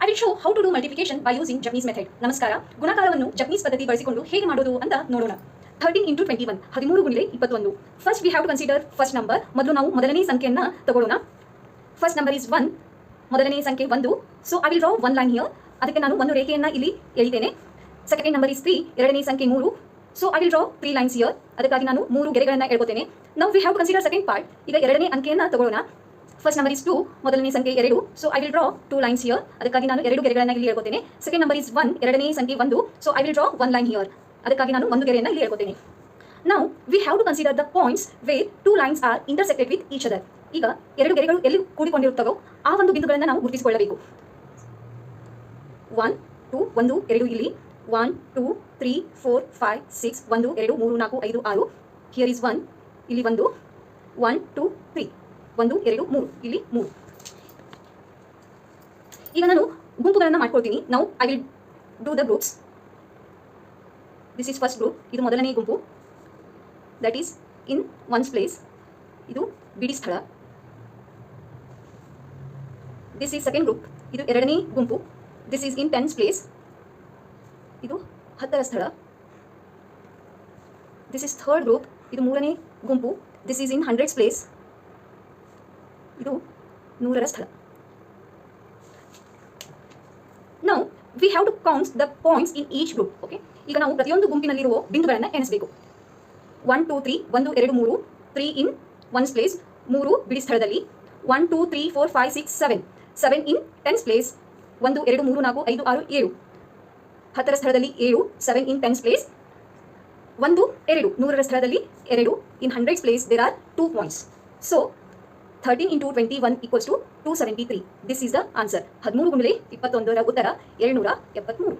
will show how to do multiplication by using Japanese method. ನಮಸ್ಕಾರ, ಗುಣಾಕಾರವನ್ನು Japanese ಪದ್ಧತಿ ಬಳಸಿಕೊಂಡು ಹೇಗೆ ಮಾಡೋದು ಅಂತ ನೋಡೋಣ. 13 into 21 13 ಗುಣಿಲೆ 21. First we have to consider first number. ಮೊದಲು ನಾವು ಮೊದಲನೇ ಸಂಖ್ಯೆಯನ್ನು ತಗೊಳ್ಳೋಣ. First number is 1. ಮೊದಲನೇ ಸಂಖ್ಯೆ 1. So I will draw one line here. ಅದಕ್ಕೆ ನಾನು ಒಂದು ರೇಖೆಯನ್ನು ಇಲ್ಲಿ ಎಳಿತೇನೆ. Second number is 3. ಎರಡನೇ ಸಂಖ್ಯೆ 3. So I will draw 3 lines here. ಅದಕ್ಕಾಗಿ ನಾನು 3 ಗೆರೆಗಳನ್ನು ಎಳ್ಕೊತೇನೆ. Now we have to consider second part. ಈಗ ಎರಡನೇ ಅಂಕೆಯನ್ನು ತಗೊಳ್ಳೋಣ. First number is 2, ಮೊದಲನೇ ಸಂಖ್ಯೆ 2. So I will draw 2 lines here. ಅದಕ್ಕಾಗಿ ನಾನು 2 ಗೆರೆಗಳನ್ನು ಇಲ್ಲಿ ಎಳ್ಕೊತೇನೆ. Second number is 1, ಎರಡನೇ ಸಂಖ್ಯೆ 1. So I will draw 1 line here. ಅದಕ್ಕಾಗಿ ನಾನು ಒಂದು ಗೆರೆಯನ್ನು ಇಲ್ಲಿ ಎಳ್ಕೊತೇನೆ. Now we have to consider the points where 2 lines are intersected with each other. ಈಗ ಎರಡು ಗೆರೆಗಳು ಎಲ್ಲಿ ಕೂಡಿಕೊಂಡಿರುತ್ತವೋ ಆ ಒಂದು ಬಿಂದುಗಳನ್ನು ನಾವು ಗುರುತಿಸಿಕೊಳ್ಳಬೇಕು. 1 2 1 2 ಇಲ್ಲಿ 1 2 3 4 5 6 1 2 3 4 5 6. Here is 1, ಇಲ್ಲಿ 1 1 2 3 1 2 3 ಇಲ್ಲಿ 3. ಈಗ ನಾನು ಗುಂಪುಗಳನ್ನು ಮಾಡ್ಕೊಳ್ತೀನಿ. ನಾವು I will do the groups. This is first group. ಇದು ಮೊದಲನೇ ಗುಂಪು, that is in ones place. ಇದು ಬಿಡಿ ಸ್ಥಳ. This is second group. ಇದು ಎರಡನೇ ಗುಂಪು. This is in tens place. ಇದು 10ರ ಸ್ಥಳ. This is third group. ಇದು ಮೂರನೇ ಗುಂಪು. ದಿಸ್ ಈಸ್ ಇನ್ 100ಸ್ ಪ್ಲೇಸ್. ಇದು 100ರ ಸ್ಥಳ. Now we have to count the points in each group. Okay, ಈಗ ನಾವು ಪ್ರತಿಯೊಂದು ಗುಂಪಿನಲ್ಲಿರುವ ಬಿಂದುಗಳನ್ನು ಎಣಿಸಬೇಕು. 1 2 3 1 2 3 3 in one's place, 3 ಬಿಡಿ ಸ್ಥಳದಲ್ಲಿ. 1 2 3 4 5 6 7 7 in tens place. 1 2 3 4 5 6 7 10ರ ಸ್ಥಳದಲ್ಲಿ 7 7 in tens place. 1 2 100ರ ಸ್ಥಳದಲ್ಲಿ 2 in 100s place. There are 2 points. So 13 into 21 equals to 273. This is the answer. 13 ಗುಣಿಲೆ 21ರ ಉತ್ತರ 273.